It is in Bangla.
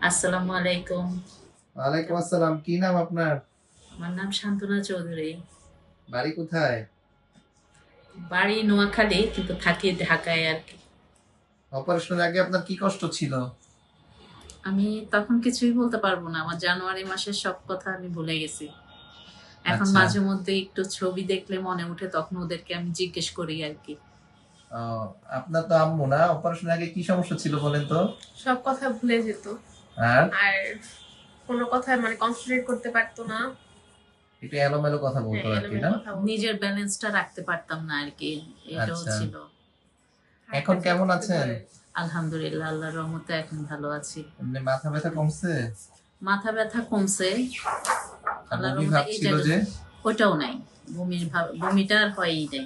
আসসালামু আলাইকুম। ওয়ালাইকুম আসসালাম। কি নাম আপনার? আমার নাম শান্তনা চৌধুরী। বাড়ি কোথায়? বাড়ি নোয়াখালী, কিন্তু থাকি ঢাকায় আর কি। অপারেশনের আগে আপনার কি কষ্ট ছিল? আমি তখন কিছুই বলতে পারবো না। আমার জানুয়ারি মাসের সব কথা আমি ভুলে গেছি। এখন আচ্ছা। মাঝে মধ্যে একটু ছবি দেখলে মনে উঠে, তখন ওদেরকে আমি জিজ্ঞেস করি আর কি। ও, আপনার তো আম্মু না? অপারেশনের আগে কি সমস্যা ছিল বলেন তো? সব কথা ভুলে যেত। আর আর কোনো কথায় মানে কনসেন্ট্রেট করতে পারতো না। একটু এলোমেলো কথা বলতো হ্যাঁ, আর কি, এলোমেলো না? কথা বলতো। নিজের ব্যালেন্সটা রাখতে পারতাম না আর কি। এটাও আচ্ছা। ছিল। এখন হাঁটতে কেমন চলতে আছেন? ভয়। আলহামদুলিল্লাহ, আল্লাহর রহমতে এখন ভালো আছি। এমনি মাথা ব্যথা কমছে? মাথা ব্যথা কমছে আর আল্লাহর বমি রহমতে। ভাব এই ছিল জায়গা যে? ওটাও নাই। বমিটা আর হয়ই নাই।